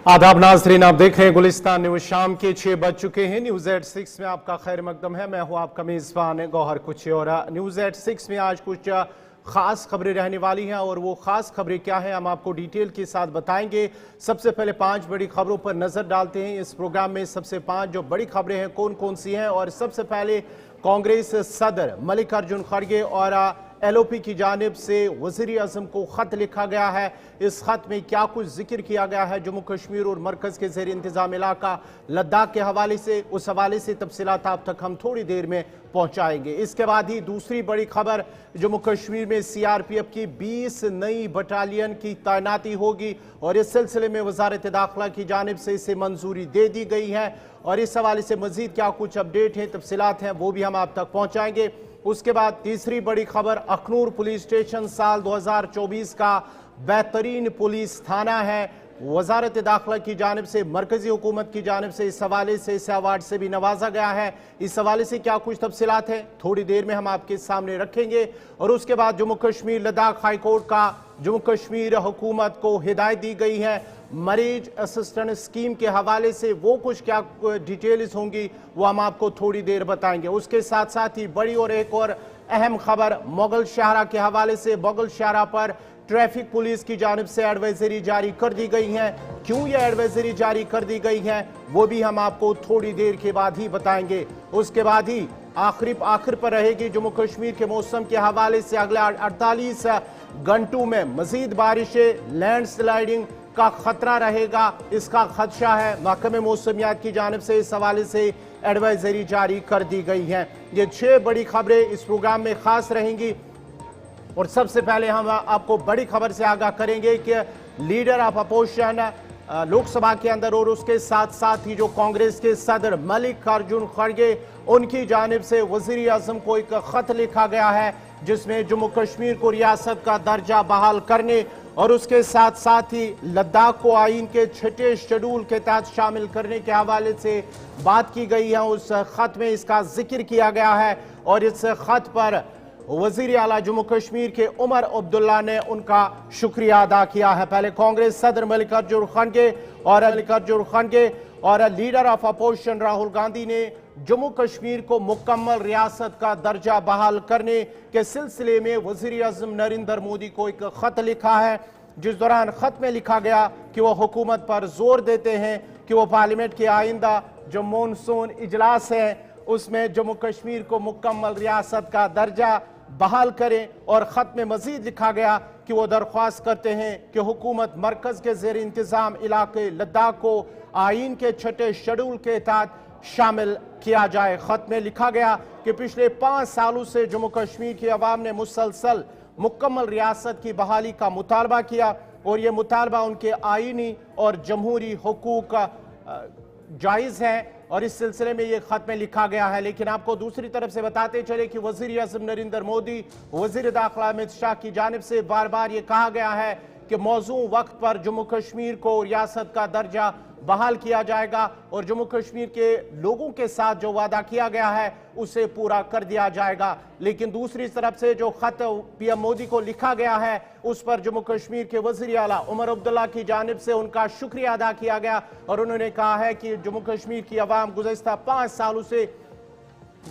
आदाब नाज़रीन, आप देख रहे हैं गुलिस्तान न्यूज। शाम के 6 बज चुके हैं। न्यूज़ एट 6 में आपका खैर मकदम है। मैं हूं आपका मेज़बान गौहर कुचियोरा। न्यूज़ एट 6 में आज कुछ खास खबरें रहने वाली हैं और वो खास खबरें क्या हैं हम आपको डिटेल के साथ बताएंगे। सबसे पहले 5 बड़ी खबरों पर नजर डालते हैं। इस प्रोग्राम में सबसे 5 जो बड़ी खबरें हैं कौन कौन सी हैं। और सबसे पहले कांग्रेस सदर मल्लिकार्जुन खड़गे और एलओपी की जानिब से वज़ीर आज़म को ख़त लिखा गया है। इस ख़त में क्या कुछ जिक्र किया गया है जम्मू कश्मीर और मरकज़ के ज़ेर इंतज़ाम इलाका लद्दाख के हवाले से, उस हवाले से तफसीलात आप तक हम थोड़ी देर में पहुँचाएंगे। इसके बाद ही दूसरी बड़ी खबर, जम्मू कश्मीर में CRPF की 20 नई बटालियन की तैनाती होगी और इस सिलसिले में वज़ारत दाखिला की जानिब से इसे मंजूरी दे दी गई है। और इस हवाले से मज़ीद क्या कुछ अपडेट हैं, तफसीलात हैं, वो भी हम आप तक पहुँचाएंगे। उसके बाद तीसरी बड़ी खबर, अखनूर पुलिस स्टेशन साल 2024 का बेहतरीन पुलिस थाना है। वजारत दाखिला की जानिब से, मरकजी हुकूमत की जानिब से इस हवाले से, इस अवार्ड से भी नवाजा गया है। इस हवाले से क्या कुछ तफसीलात हैं थोड़ी देर में हम आपके सामने रखेंगे। और उसके बाद जम्मू कश्मीर लद्दाख हाई कोर्ट का जम्मू कश्मीर हुकूमत को हिदायत दी गई है मरीज असिस्टेंट स्कीम के हवाले से, वो कुछ क्या डिटेल्स होंगी वो हम आपको थोड़ी देर बताएंगे। उसके साथ साथ ही बड़ी और एक और अहम खबर मुगल शाहरा के हवाले से, मुगल शाहरा पर ट्रैफिक पुलिस की जानिब से एडवाइजरी जारी कर दी गई है। क्यों यह एडवाइजरी जारी कर दी गई है वो भी हम आपको थोड़ी देर के बाद ही बताएंगे। उसके बाद ही आखिर पर रहेगी जम्मू कश्मीर के मौसम के हवाले से। अगले 48 घंटों में मजीद बारिशें, लैंडस्लाइडिंग का खतरा रहेगा, इसका खदशा है। महकमे मौसमियात की जानिब से इस हवाले से एडवाइजरी जारी कर दी गई है। ये 6 बड़ी खबरें इस प्रोग्राम में खास रहेंगी। और सबसे पहले हम आपको बड़ी खबर से आगाह करेंगे कि लीडर ऑफ अपोजिशन लोकसभा के अंदर और उसके साथ साथ ही जो कांग्रेस के सदर मल्लिकार्जुन खड़गे, उनकी जानिब से वज़ीर आज़म को एक खत लिखा गया है जिसमें जम्मू कश्मीर को रियासत का दर्जा बहाल करने और उसके साथ साथ ही लद्दाख को आईन के 6ठे शेड्यूल के तहत शामिल करने के हवाले से बात की गई है। उस खत में इसका जिक्र किया गया है और इस खत पर वजीर आला जम्मू कश्मीर के उमर अब्दुल्ला ने उनका शुक्रिया अदा किया है। पहले कांग्रेस सदर मल्लिकार्जुन खड़गे और leader of opposition Rahul Gandhi ने जम्मू कश्मीर को मुकम्मल रियासत का दर्जा बहाल करने के सिलसिले में वजीर आज़म नरेंद्र मोदी को एक खत लिखा है, जिस दौरान खत में लिखा गया कि वो हुकूमत पर जोर देते हैं कि वो पार्लियामेंट के आइंदा जो मॉनसून इजलास है उसमें जम्मू कश्मीर को मुकम्मल रियासत का दर्जा बहाल करें। और खत में मजीद लिखा गया कि वो दरख्वास्त करते हैं कि हुकूमत मरकज के जेर इंतजाम इलाके लद्दाख को आईन के 6ठे शेड्यूल के तहत शामिल किया जाए। खत में लिखा गया कि पिछले 5 सालों से जम्मू कश्मीर की अवाम ने मुसलसल मुकम्मल रियासत की बहाली का मुतालबा किया और ये मुतालबा उनके आईनी और जमहूरी हुकूक जायज़ है और इस सिलसिले में ये खत में लिखा गया है। लेकिन आपको दूसरी तरफ से बताते चले कि वज़ीर आज़म नरेंद्र मोदी, वज़ीर दाखिला अमित शाह की जानिब से बार बार ये कहा गया है कि मौजूद वक्त पर जम्मू कश्मीर को रियासत का दर्जा बहाल किया जाएगा और जम्मू कश्मीर के लोगों के साथ जो वादा किया गया है उसे पूरा कर दिया जाएगा। लेकिन दूसरी तरफ से जो खत PM मोदी को लिखा गया है उस पर जम्मू कश्मीर के वज़ीर आला उमर अब्दुल्ला की जानिब से उनका शुक्रिया अदा किया गया और उन्होंने कहा है कि जम्मू कश्मीर की अवाम गुज़श्ता 5 सालों से,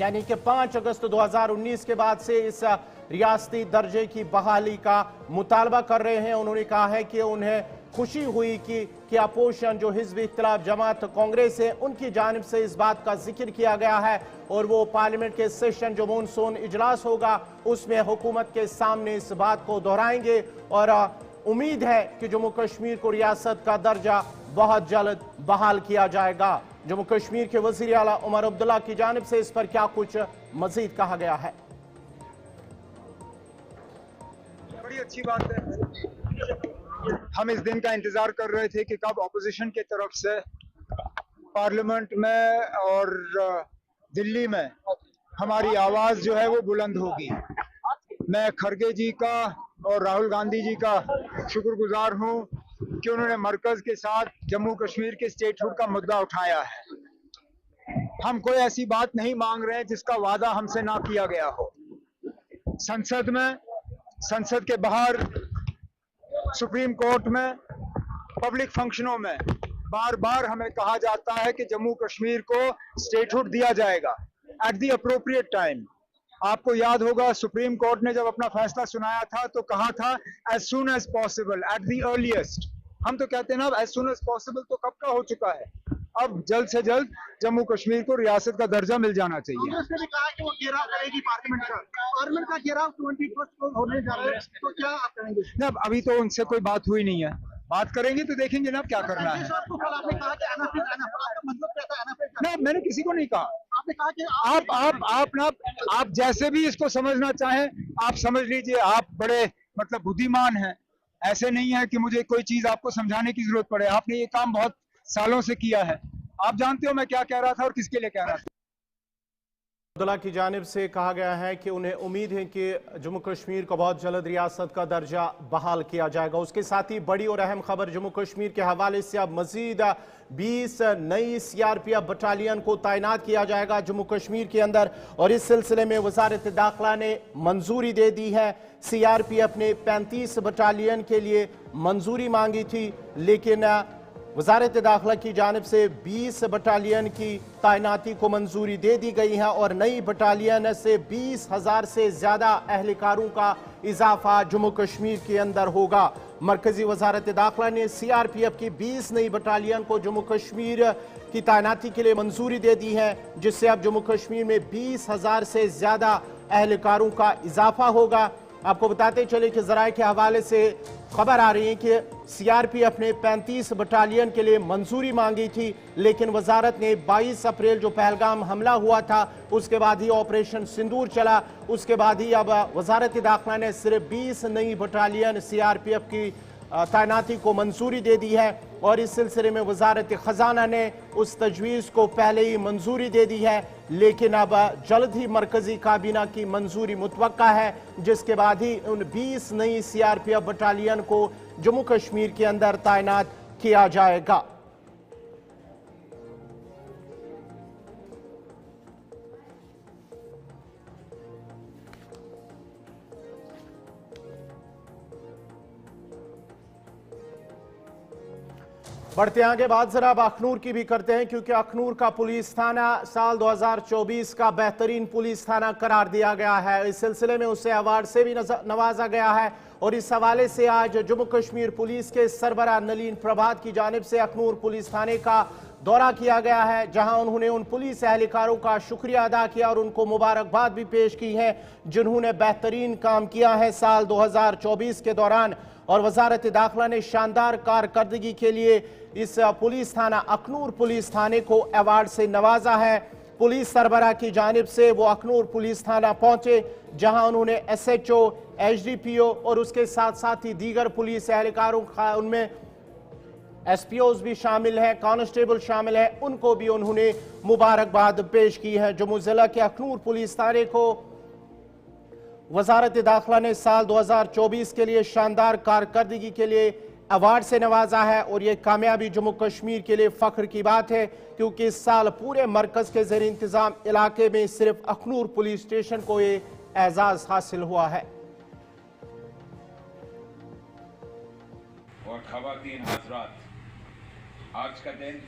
यानी कि 5 अगस्त 2019 के बाद से इस रियासती दर्जे की बहाली का मुतालबा कर रहे हैं। उन्होंने कहा है कि उन्हें खुशी हुई कि अपोजिशन जो हिज़्ब इख्तिलाफ जमात कांग्रेस है उनकी जानिब से इस बात का जिक्र किया गया है और वो पार्लियामेंट के सेशन जो मॉनसून इजलास होगा उसमें हुकूमत के सामने इस बात को दोहराएंगे और उम्मीद है कि जम्मू कश्मीर को रियासत का दर्जा बहुत जल्द बहाल किया जाएगा। जम्मू कश्मीर के वज़ीर आला उमर अब्दुल्ला की जानिब से इस पर क्या कुछ मजीद कहा गया है। बड़ी अच्छी बात है। हम इस दिन का इंतजार कर रहे थे कि कब अपोजिशन की तरफ से पार्लियामेंट में और दिल्ली में हमारी आवाज जो है वो बुलंद होगी। मैं खड़गे जी का और राहुल गांधी जी का शुक्रगुजार हूं कि उन्होंने मरकज के साथ जम्मू कश्मीर के स्टेटहुड का मुद्दा उठाया है। हम कोई ऐसी बात नहीं मांग रहे हैं जिसका वादा हमसे ना किया गया हो। संसद में, संसद के बाहर, सुप्रीम कोर्ट में, पब्लिक फंक्शनों में बार बार हमें कहा जाता है कि जम्मू कश्मीर को स्टेटहुड दिया जाएगा एट द अप्रोप्रिएट टाइम। आपको याद होगा सुप्रीम कोर्ट ने जब अपना फैसला सुनाया था तो कहा था as soon as possible, at the earliest. हम तो कहते हैं ना एज सून एज पॉसिबल तो कब का हो चुका है। अब जल्द से जल्द जम्मू कश्मीर को रियासत का दर्जा मिल जाना चाहिए। कांग्रेस ने भी कहा कि वो घेराव करेगी पार्लियामेंट का घेराव 21 को होने जा रहा है, तो क्या आप कहेंगे? ना अभी तो उनसे कोई बात हुई नहीं है, बात करेंगे तो देखेंगे ना क्या करना है। आपको कल आपने कहा कि आपका मतलब क्या था? ना मैंने किसी को नहीं कहा। आपने कहा कि आप जैसे भी इसको समझना चाहें आप समझ लीजिए। आप बड़े मतलब बुद्धिमान हैं, ऐसे नहीं है कि मुझे कोई चीज आपको समझाने की जरूरत पड़े। आपने ये काम बहुत सालों से किया है, आप जानते हो मैं क्या कह रहा था और किसके लिए कह रहा था। अब्दुल्ला की जानिब से कहा गया है कि उन्हें उम्मीद है कि जम्मू कश्मीर को बहुत जल्द रियासत का दर्जा बहाल किया जाएगा। उसके साथ ही बड़ी और अहम खबर जम्मू कश्मीर के हवाले से अब मजीद 20 नई सीआरपीएफ बटालियन को तैनात किया जाएगा जम्मू कश्मीर के अंदर, और इस सिलसिले में वजारत दाखिला ने मंजूरी दे दी है। सीआरपीएफ ने 35 बटालियन के लिए मंजूरी मांगी थी, लेकिन वजारत दाखिला की जानिब से 20 बटालियन की तैनाती को मंजूरी दे दी गई है और नई बटालियन से 20,000 से ज्यादा अहलकारों का इजाफा जम्मू कश्मीर के अंदर होगा। मरकजी वजारत दाखिला ने सीआरपीएफ की 20 नई बटालियन को जम्मू कश्मीर की तैनाती के लिए मंजूरी दे दी है, जिससे अब जम्मू कश्मीर में 20,000 से ज्यादा अहलकारों का इजाफा होगा। आपको बताते चले कि जराये के हवाले से खबर आ रही है कि सीआरपीएफ ने 35 बटालियन के लिए मंजूरी मांगी थी, लेकिन वजारत ने 22 अप्रैल जो पहलगाम हमला हुआ था उसके बाद ही ऑपरेशन सिंदूर चला, उसके बाद ही अब वजारत दाखिला ने सिर्फ 20 नई बटालियन सीआरपीएफ की तैनाती को मंजूरी दे दी है, और इस सिलसिले में वजारत खजाना ने उस तजवीज़ को पहले ही मंजूरी दे दी है, लेकिन अब जल्द ही मरकजी काबीना की मंजूरी मुतवक्का है, जिसके बाद ही उन 20 नई सीआरपीएफ बटालियन को जम्मू कश्मीर के अंदर तैनात किया जाएगा। बढ़ते आगे बात जरा अब अखनूर की भी करते हैं, क्योंकि अखनूर का पुलिस थाना साल 2024 का बेहतरीन पुलिस थाना करार दिया गया है। इस सिलसिले में उसे अवार्ड से भी नवाजा गया है, और इस हवाले से आज जम्मू कश्मीर पुलिस के सरबराह नलीन प्रभात की जानिब से अखनूर पुलिस थाने का दौरा किया गया है, जहां उन्होंने उन पुलिस एहलकारों का शुक्रिया अदा किया और उनको मुबारकबाद भी पेश की है जिन्होंने बेहतरीन काम किया है साल 2024 के दौरान। और वजारत दाखिला ने शानदार कारकर्दगी के लिए इस पुलिस थाना अखनूर पुलिस थाने को अवार्ड से नवाजा है। पुलिस सरबराह की जानिब से वो अखनूर पुलिस थाना पहुंचे, जहां उन्होंने एसएचओ, एचडीपीओ और उसके साथ साथ ही दीगर पुलिस एहलकारों का, उनमें एसपीओज भी शामिल हैं, कांस्टेबल शामिल है, उनको भी उन्होंने मुबारकबाद पेश की है। जम्मू जिला के अखनूर पुलिस थाने को वजारत दाखिला ने साल 2024 के लिए शानदार कारकर्दगी के लिए अवार्ड से नवाजा है, और ये कामयाबी जम्मू कश्मीर के लिए फख्र की बात है, क्योंकि इस साल पूरे मरकज के ज़ेर इंतजाम इलाके में सिर्फ अखनूर पुलिस स्टेशन को ये एजाज हासिल हुआ है। और खवातीन हज़रात, आज का दिन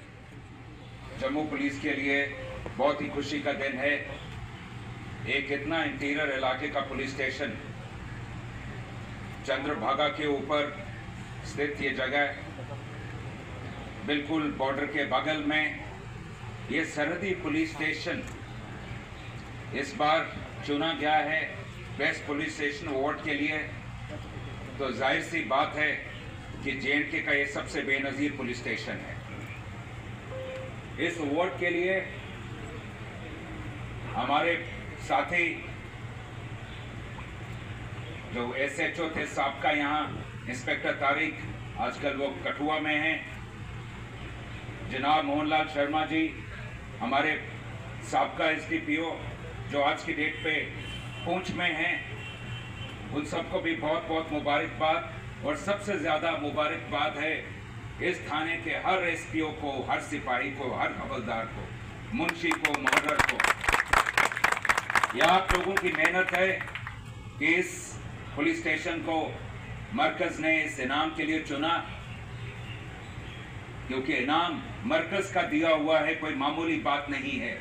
जम्मू पुलिस के लिए बहुत ही खुशी का दिन है। एक इतना इंटीरियर इलाके का पुलिस स्टेशन, चंद्रभागा के ऊपर स्थित ये जगह, बिल्कुल बॉर्डर के बगल में ये सरहदी पुलिस स्टेशन इस बार चुना गया है बेस्ट पुलिस स्टेशन अवार्ड के लिए। तो जाहिर सी बात है कि जेएंडके का ये सबसे बेनज़ीर पुलिस स्टेशन है। इस अवार्ड के लिए हमारे साथी जो एसएचओ थे साबका, यहाँ इंस्पेक्टर तारिक, आजकल वो कठुआ में हैं, जनाब मोहनलाल शर्मा जी, हमारे साबका एसडीपीओ जो आज की डेट पे पूंछ में हैं, उन सबको भी बहुत बहुत मुबारकबाद। और सबसे ज़्यादा मुबारकबाद है इस थाने के हर एसपीओ को, हर सिपाही को, हर हवलदार को, मुंशी को, मुहर्रर को। यह आप लोगों की मेहनत है कि इस पुलिस स्टेशन को मरकज ने इस इनाम के लिए चुना। क्योंकि इनाम मरकज का दिया हुआ है, कोई मामूली बात नहीं है।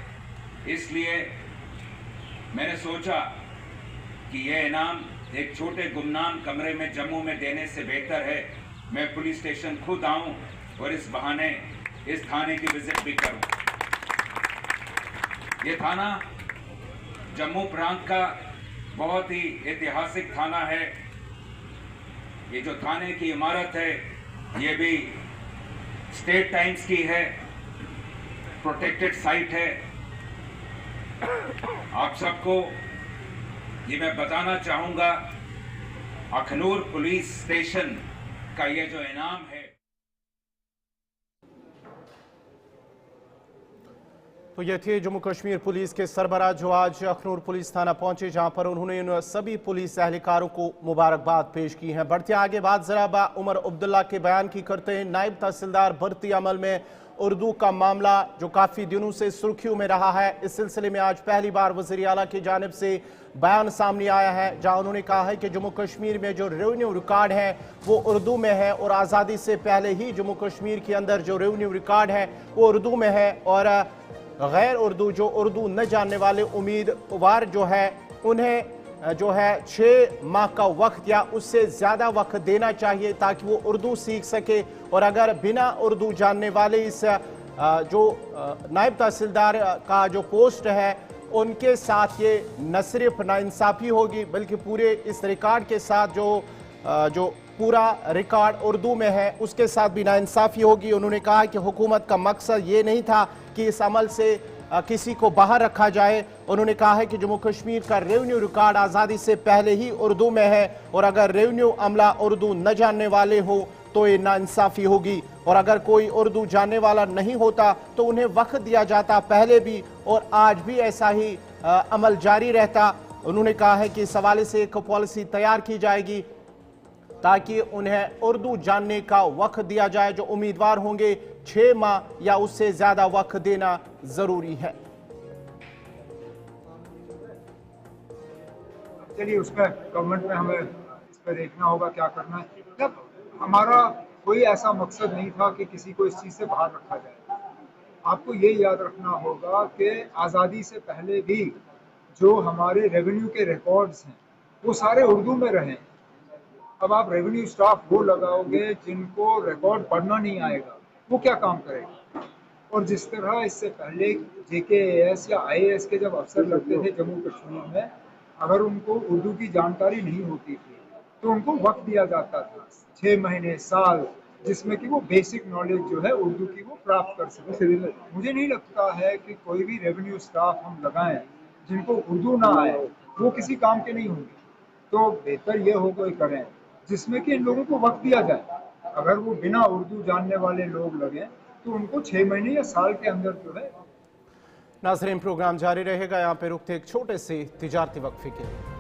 इसलिए मैंने सोचा कि यह इनाम एक छोटे गुमनाम कमरे में जम्मू में देने से बेहतर है मैं पुलिस स्टेशन खुद आऊं और इस बहाने इस थाने की विजिट भी करूं। ये थाना जम्मू प्रांत का बहुत ही ऐतिहासिक थाना है। ये जो थाने की इमारत है ये भी स्टेट टाइम्स की है, प्रोटेक्टेड साइट है। आप सबको ये मैं बताना चाहूंगा, अखनूर पुलिस स्टेशन का ये जो इनाम है। तो ये थे जम्मू कश्मीर पुलिस के सरबराह जो आज अखनूर पुलिस थाना पहुंचे, जहां पर उन्होंने इन सभी पुलिस एहलकारों को मुबारकबाद पेश की है। बढ़ते आगे बात जरा उमर अब्दुल्ला के बयान की करते हैं। नायब तहसीलदार भर्ती अमल में उर्दू का मामला जो काफ़ी दिनों से सुर्खियों में रहा है, इस सिलसिले में आज पहली बार वज़ीर आला की जानिब से बयान सामने आया है, जहां उन्होंने कहा है कि जम्मू कश्मीर में जो रेवेन्यू रिकॉर्ड है वो उर्दू में है और आज़ादी से पहले ही जम्मू कश्मीर के अंदर जो रेवेन्यू रिकॉर्ड है वो उर्दू में है और गैर उर्दू जो उर्दू न जानने वाले उम्मीदवार जो है उन्हें जो है 6 माह का वक्त या उससे ज़्यादा वक्त देना चाहिए ताकि वो उर्दू सीख सके। और अगर बिना उर्दू जानने वाले इस जो नायब तहसीलदार का जो पोस्ट है उनके साथ ये न सिर्फ नाइंसाफ़ी होगी बल्कि पूरे इस रिकॉर्ड के साथ जो पूरा रिकॉर्ड उर्दू में है उसके साथ भी नाइंसाफ़ी होगी। उन्होंने कहा कि हुकूमत का मकसद ये नहीं था कि इस अमल से किसी को बाहर रखा जाए। उन्होंने कहा है कि जम्मू कश्मीर का रेवेन्यू रिकॉर्ड आज़ादी से पहले ही उर्दू में है और अगर रेवेन्यू अमला उर्दू न जानने वाले हो तो ये नाइंसाफ़ी होगी और अगर कोई उर्दू जानने वाला नहीं होता तो उन्हें वक्त दिया जाता पहले भी और आज भी ऐसा ही अमल जारी रहता। उन्होंने कहा है कि इस हवाले से एक पॉलिसी तैयार की जाएगी ताकि उन्हें उर्दू जानने का वक्त दिया जाए। जो उम्मीदवार होंगे 6 माह या उससे ज्यादा वक्त देना जरूरी है। चलिए उसमें गवर्नमेंट में हमें इस पर देखना होगा क्या करना है। जब हमारा कोई ऐसा मकसद नहीं था कि किसी को इस चीज़ से बाहर रखा जाए। आपको ये याद रखना होगा कि आज़ादी से पहले भी जो हमारे रेवेन्यू के रिकॉर्ड्स हैं वो सारे उर्दू में रहे। अब आप रेवेन्यू स्टाफ वो लगाओगे जिनको रिकॉर्ड पढ़ना नहीं आएगा, वो क्या काम करेगा। और जिस तरह इससे पहले JKAS या IAS के जब अफसर लगते थे जम्मू कश्मीर में, अगर उनको उर्दू की जानकारी नहीं होती थी तो उनको वक्त दिया जाता था 6 महीने साल, जिसमें कि वो बेसिक नॉलेज जो है उर्दू की वो प्राप्त कर सके। मुझे नहीं लगता है कि कोई भी रेवेन्यू स्टाफ हम लगाएं जिनको उर्दू ना आए वो किसी काम के नहीं होंगे। तो बेहतर ये हो कोई करें जिसमें कि इन लोगों को वक्त दिया जाए। अगर वो बिना उर्दू जानने वाले लोग लगे तो उनको 6 महीने या साल के अंदर जो है। नाज़रीन, प्रोग्राम जारी रहेगा। यहाँ पे रुकते एक छोटे से तिजारती वक्फे के लिए।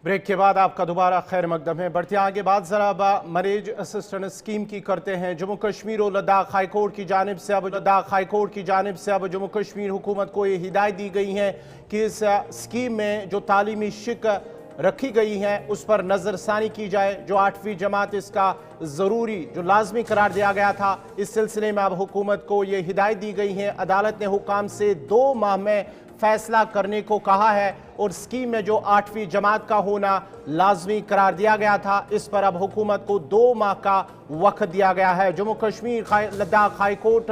ब्रेक के बाद आपका दोबारा खैर मकदम है। बढ़ते आगे बात जरा मरीज असिस्टेंट स्कीम की करते हैं। जम्मू कश्मीर और लद्दाख हाईकोर्ट की जानिब से अब जम्मू कश्मीर हुकूमत को ये हिदायत दी गई है कि इस स्कीम में जो तालीमी शिक रखी गई हैं उस पर नज़रसानी की जाए। जो 8वीं जमात इसका ज़रूरी जो लाजमी करार दिया गया था, इस सिलसिले में अब हुकूमत को ये हिदायत दी गई है। अदालत ने हुकाम से 2 माह में फैसला करने को कहा है और स्कीम में जो 8वीं जमात का होना लाजमी करार दिया गया था, इस पर अब हुकूमत को 2 माह का वक्त दिया गया है। जम्मू कश्मीर लद्दाख हाई कोर्ट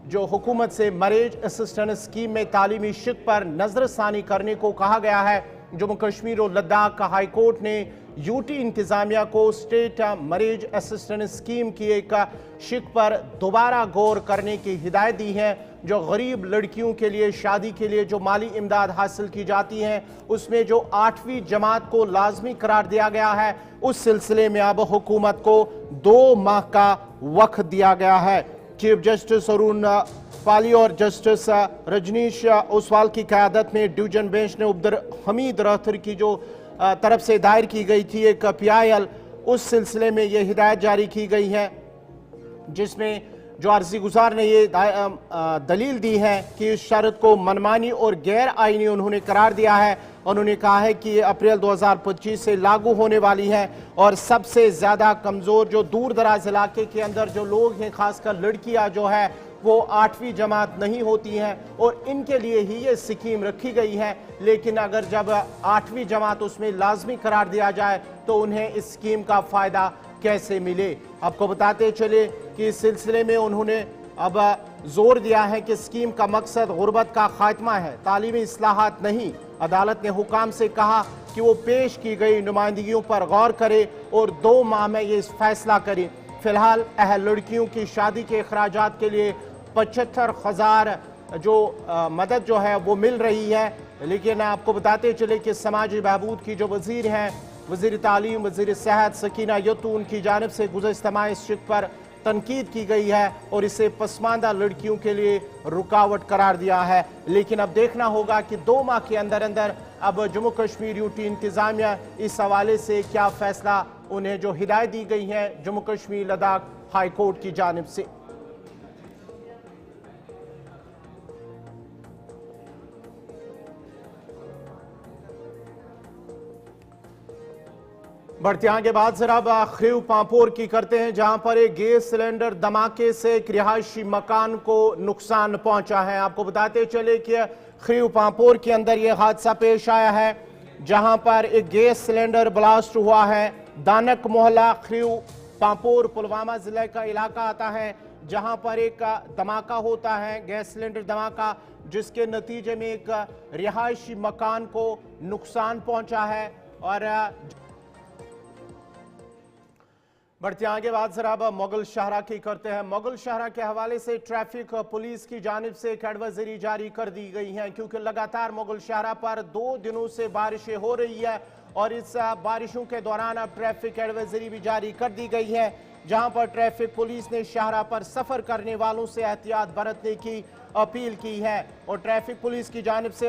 जो हुकूमत से मैरिज असिस्टेंट स्कीम में तालीमी शिक पर नजरसानी करने को कहा गया है। जम्मू कश्मीर और लद्दाख का हाई कोर्ट ने यूटी इंतजामिया को स्टेट मैरिज असिस्टेंट स्कीम की एक शिक पर दोबारा गौर करने की हिदायत दी है। जो गरीब लड़कियों के लिए शादी के लिए जो माली इमदाद हासिल की जाती हैं, उसमें जो 8वीं जमात को लाजमी करार दिया गया है, उस सिलसिले में अब हुकूमत को 2 माह का वक्त दिया गया है। चीफ जस्टिस अरुण पाली और जस्टिस रजनीश ओसवाल की क़यादत में डिवीजन बेंच ने उब्दर हमीद रहतर की जो तरफ से दायर की गई थी एक PIL, उस सिलसिले में ये हिदायत जारी की गई है, जिसमें जो अर्जी गुजार ने ये दलील दी है कि इस शर्त को मनमानी और गैर आईनी उन्होंने करार दिया है। उन्होंने कहा है कि ये अप्रैल 2025 से लागू होने वाली है और सबसे ज़्यादा कमज़ोर जो दूर दराज इलाके के अंदर जो लोग हैं, खासकर लड़कियां जो है वो 8वीं जमात नहीं होती हैं और इनके लिए ही ये स्कीम रखी गई है। लेकिन अगर जब 8वीं जमात उसमें लाजमी करार दिया जाए तो उन्हें इस स्कीम का फ़ायदा कैसे मिले। आपको बताते चले कि इस सिलसिले में उन्होंने अब जोर दिया है कि स्कीम का मकसद गुर्बत का खात्मा है, तालीमी इस्लाहात नहीं। अदालत ने हुकाम से कहा कि वो पेश की गई नुमाइंदगियों पर गौर करे और 2 माह में ये फैसला करे। फिलहाल अहल लड़कियों की शादी के अखराजात के लिए 75,000 जो मदद जो है वो मिल रही है। लेकिन आपको बताते चले कि समाजी बहबूद की जो वजीर हैं, वजीर तालीम, वजीर सेहत सकीना यतून की जानिब से गुज़श्ता माह इस शिक पर तनकीद की गई है और इसे पसमानदा लड़कियों के लिए रुकावट करार दिया है। लेकिन अब देखना होगा कि 2 माह के अंदर अंदर अब जम्मू कश्मीर यूटी इंतजामिया इस हवाले से क्या फैसला, उन्हें जो हिदायत दी गई है जम्मू कश्मीर लद्दाख हाई कोर्ट की जानिब से। बढ़ते आगे बाद जरा खरीव पांपोर की करते हैं, जहां पर एक गैस सिलेंडर धमाके से एक रिहायशी मकान को नुकसान पहुंचा है। आपको बताते चले कि खरीव पांपोर के अंदर यह हादसा पेश आया है, जहां पर एक गैस सिलेंडर ब्लास्ट हुआ है। दानक मोहल्ला खरीव पांपोर पुलवामा जिले का इलाका आता है, जहां पर एक धमाका होता है, गैस सिलेंडर धमाका, जिसके नतीजे में एक रिहायशी मकान को नुकसान पहुंचा है। और बढ़ते आगे बात जरा अब मुगल शहरा की करते हैं। मुगल शहरा के हवाले से ट्रैफिक पुलिस की जानिब से एक एडवाइजरी जारी कर दी गई है, क्योंकि लगातार मुगल शहरा पर 2 दिनों से बारिशें हो रही है और इस बारिशों के दौरान अब ट्रैफिक एडवाइजरी भी जारी कर दी गई है, जहां पर ट्रैफिक पुलिस ने शहरा पर सफर करने वालों से एहतियात बरतने की अपील की है। और ट्रैफिक पुलिस की जानिब से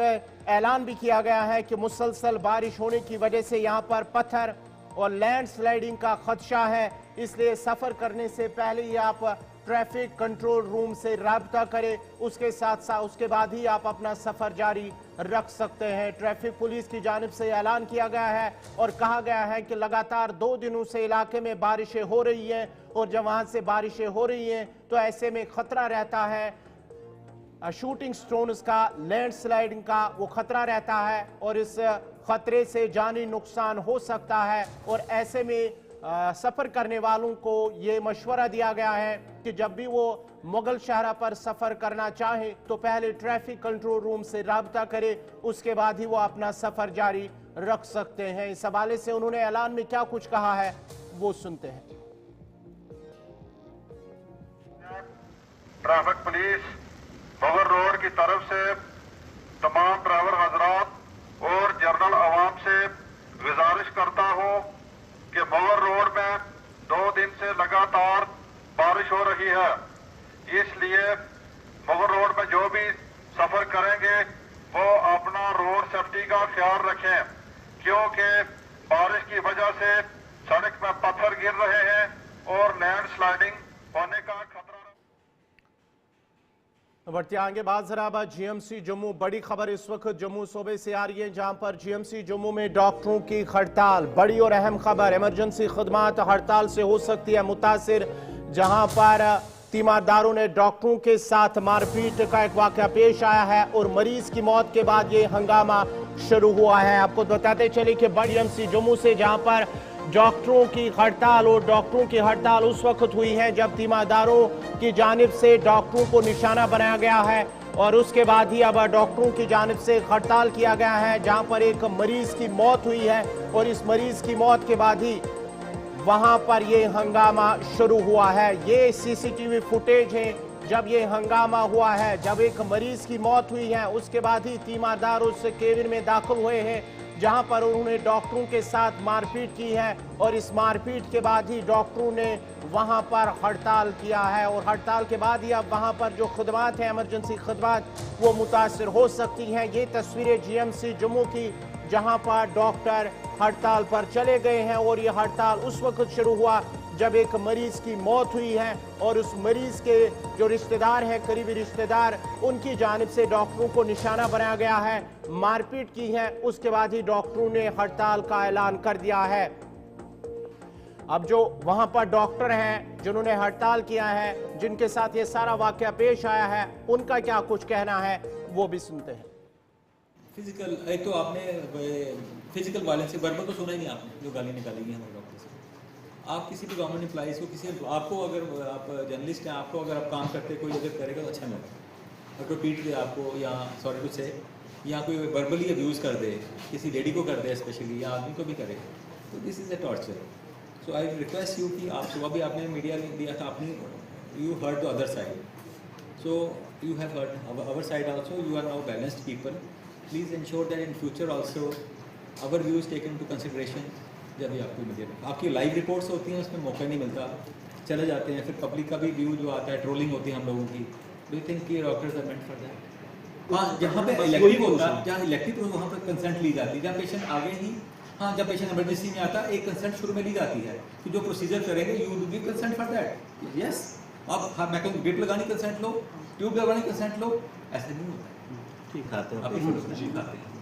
ऐलान भी किया गया है कि मुसलसल बारिश होने की वजह से यहाँ पर पत्थर और लैंडस्लाइडिंग का खदशा है, इसलिए सफर करने से पहले ही आप ट्रैफिक कंट्रोल रूम से राब्ता करें, उसके साथ उसके बाद ही आप अपना सफर जारी रख सकते हैं। ट्रैफिक पुलिस की जानिब से ऐलान किया गया है और कहा गया है कि लगातार 2 दिनों से इलाके में बारिशें हो रही हैं और जब वहां से बारिशें हो रही हैं तो ऐसे में खतरा रहता है शूटिंग स्टोन्स का, लैंडस्लाइडिंग का वो खतरा रहता है और इस खतरे से जानी नुकसान हो सकता है। और ऐसे में सफर करने वालों को ये मशवरा दिया गया है कि जब भी वो मुगल शहरा पर सफर करना चाहे तो पहले ट्रैफिक कंट्रोल रूम से राब्ता करे, उसके बाद ही वो अपना सफर जारी रख सकते हैं। इस हवाले से उन्होंने ऐलान में क्या कुछ कहा है वो सुनते हैं। ट्रैफिक पुलिस मुगल रोड की तरफ से तमाम ड्राइवर हजरात और जनरल आवाम से गुजारिश करता हूँ कि मुगल रोड में 2 दिन से लगातार बारिश हो रही है, इसलिए मुगल रोड में जो भी सफर करेंगे वो अपना रोड सेफ्टी का ख्याल रखें, क्योंकि बारिश की वजह से सड़क में पत्थर गिर रहे हैं और लैंडस्लाइडिंग होने का खतरा। बढ़ते आगे बात जरा GMC जम्मू, बड़ी खबर इस वक्त जम्मू सूबे से आ रही है, जहां पर GMC जम्मू में डॉक्टरों की हड़ताल। बड़ी और अहम खबर, इमरजेंसी खदमात हड़ताल से हो सकती है मुतासिर, जहां पर तीमारदारों ने डॉक्टरों के साथ मारपीट का एक वाकया पेश आया है और मरीज की मौत के बाद ये हंगामा शुरू हुआ है। आपको बताते चले कि बड़ी एमसी जम्मू से जहां पर डॉक्टरों की हड़ताल और डॉक्टरों की हड़ताल उस वक्त हुई है जब तीमारदारों की जानिब से डॉक्टरों को निशाना बनाया गया है और उसके बाद ही अब डॉक्टरों की जानिब से हड़ताल किया गया है, जहां पर एक मरीज की मौत हुई है और इस मरीज की मौत के बाद ही वहां पर ये हंगामा शुरू हुआ है। ये सीसीटीवी फुटेज है जब ये हंगामा हुआ है, जब एक मरीज की मौत हुई है उसके बाद ही तीमारदार उस केबिन में दाखिल हुए हैं जहां पर उन्होंने डॉक्टरों के साथ मारपीट की है और इस मारपीट के बाद ही डॉक्टरों ने वहां पर हड़ताल किया है और हड़ताल के बाद ही अब वहां पर जो खुदमात हैं, इमरजेंसी खुदमात, वो मुतासर हो सकती हैं। ये तस्वीरें जीएमसी जम्मू की जहां पर डॉक्टर हड़ताल पर चले गए हैं और ये हड़ताल उस वक्त शुरू हुआ जब एक मरीज की मौत हुई है और उस मरीज के जो रिश्तेदार हैं, करीबी रिश्तेदार, उनकी जानिब से डॉक्टरों को निशाना बनाया गया है, मारपीट की है। उसके बाद ही डॉक्टरों ने हड़ताल का ऐलान कर दिया है। अब जो वहां पर डॉक्टर हैं जिन्होंने हड़ताल किया है, जिनके साथ ये सारा वाकया पेश आया है, उनका क्या कुछ कहना है वो भी सुनते हैं। फिजिकल, एक तो आपने फिजिकल वायलेंस से वर्बल तो सुना ही नहीं आपने, जो गाली निकाली है हमारे डॉक्टर से। आप किसी भी गवर्नमेंट एम्प्लॉइज़ को, किसी आपको, अगर आप जर्नलिस्ट हैं, आपको अगर आप काम करते कोई अगर करेगा तो अच्छा नहीं होगा। अगर कोई पीट दे आपको या सॉरी टू से या कोई वर्बली अब्यूज़ कर दे, किसी लेडी को कर दे स्पेशली, या आदमी को भी करे, तो this is a torture. So I request you कि आप सुबह भी आपने मीडिया दिया था, आपने you heard the other side, so you have heard our side also, you are now balanced people. Please ensure that in future also our views taken to consideration. जब भी आपकी मीडिया, आपकी लाइव रिपोर्ट्स होती हैं, उसमें मौका नहीं मिलता, चले जाते हैं, फिर पब्लिक का भी व्यू जो आता है, ट्रोलिंग होती है हम लोगों की। डू यू थिंक कि doctors are meant for that? हाँ, जहाँ पे इलेक्टिव होता है, जहाँ इलेक्टिव वहाँ पर कंसेंट ली जाती है, जहाँ पेशेंट आगे ही, हाँ, जब पेशेंट इमरजेंसी में आता है एक कंसेंट शुरू में ली जाती है कि जो प्रोसीजर करेंगे you will give consent for that. Yes, आप मैं कहूँ ड्रिप लगानी कंसेंट लो, ट्यूब लगानी कंसेंट लो, ऐसे नहीं होता है। ठीक है,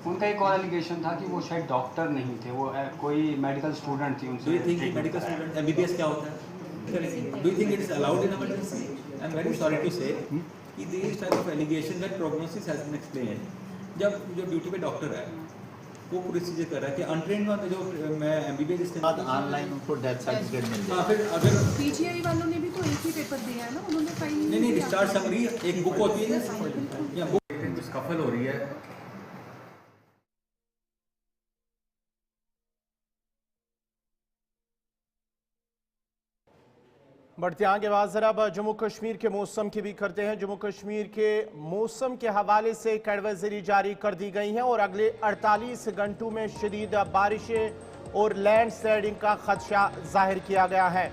उनका एक और एलिगेशन था कि वो शायद डॉक्टर नहीं थे, वो कोई मेडिकल स्टूडेंट थी। उनसे do you think medical student MBBS क्या होता है? Do you think it is allowed in emergency? I am very sorry to say कि this type of allegation that prognosis has been explained. जब जो duty पे doctor है वो पूरी चीज़ें कर रहा है कि अनट्रेन्ड वाले जो मैं एमबीबीएस इसके बाद ऑनलाइन उनको डेथ सर्टिफिकेट मिल जाए। फिर अगर पीजीआई वालों ने भी तो एक ही पेपर दिया है ना, उन्होंने फाइल नहीं डिस्चार्ज समरी एक बुक होती है या बुक स्कफल हो रही है। बढ़ते आगे बात जरा अब जम्मू कश्मीर के मौसम की भी करते हैं। जम्मू कश्मीर के मौसम के हवाले से एक एडवाइजरी जारी कर दी गई है और अगले 48 घंटों में शदीद बारिशें और लैंडस्लाइडिंग का खदशा जाहिर किया गया है।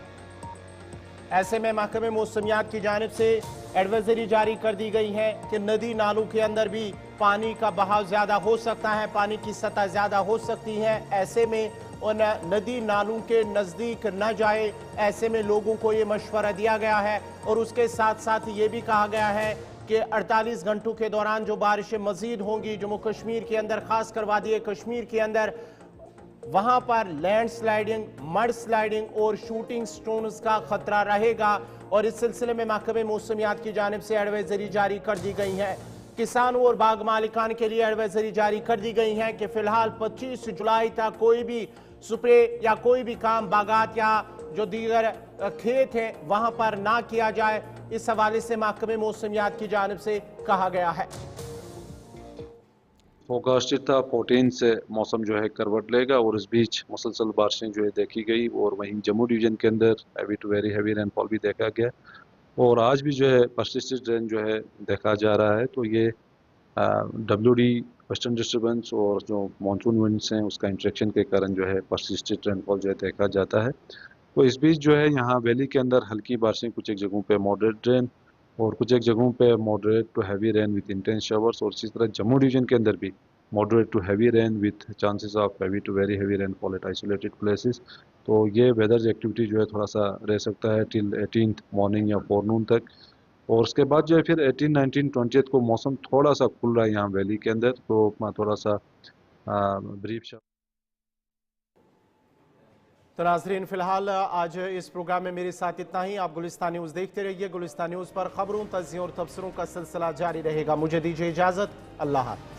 ऐसे में महकमे मौसमियात की जानिब से एडवाइजरी जारी कर दी गई है कि नदी नालों के अंदर भी पानी का बहाव ज़्यादा हो सकता है, पानी की सतह ज़्यादा हो सकती है। ऐसे में उन नदी नालों के नज़दीक न जाए, ऐसे में लोगों को ये मशवरा दिया गया है और उसके साथ साथ ये भी कहा गया है कि 48 घंटों के दौरान जो बारिशें मज़ीद होंगी जम्मू कश्मीर के अंदर, खासकर वादी कश्मीर के अंदर, वहाँ पर लैंडस्लाइडिंग, मड स्लाइडिंग और शूटिंग स्टोन्स का खतरा रहेगा और इस सिलसिले में महकमे मौसमियात की जानिब से एडवाइजरी जारी कर दी गई है। किसानों और बाग मालिकान के लिए एडवाइजरी जारी कर दी गई है कि फिलहाल 25 जुलाई तक कोई भी स्प्रे या कोई भी काम बागात या जो दीगर खेत हैं वहां पर ना किया जाए। इस हवाले से महकमे मौसमियात की जानिब से कहा गया है। अगस्त 14 से मौसम जो है करवट लेगा और इस बीच मुसलसल बारिशें जो है देखी गई और वहीं जम्मू डिवीज़न के अंदर heavy to very heavy rainfall भी देखा गया और आज भी जो है पर्सिस्टेंट रेन जो है देखा जा रहा है। तो ये WD वेस्टर्न डिस्टर्बेंस और जो मानसून विंड्स हैं उसका इंट्रैक्शन के कारण जो है पर्सिस्टेंट रेनफॉल जो है देखा जाता है। तो इस बीच जो है यहाँ वैली के अंदर हल्की बारिशें, कुछ एक जगहों पे मॉडरेट रेन और कुछ एक जगहों पे moderate to heavy rain with intense showers और इसी तरह जम्मू डिवीजन के अंदर भी moderate to heavy rain with chances of heavy to very heavy rainfall at isolated places. तो ये वेदर एक्टिविटी जो है थोड़ा सा रह सकता है टिल 18th मॉर्निंग या फोरनून तक और उसके बाद जो है फिर 18, 19, 20 को मौसम थोड़ा सा खुल रहा है यहाँ वैली के अंदर। तो थोड़ा सा ब्रीफ तो नाज़रीन फिलहाल आज इस प्रोग्राम में मेरे साथ इतना ही। आप गुलिस्तान न्यूज़ देखते रहिए। गुलिस्तान न्यूज़ पर खबरों, तज़्कियों और तबसरों का सिलसिला जारी रहेगा। मुझे दीजिए इजाज़त। अल्लाह हाफ़िज़।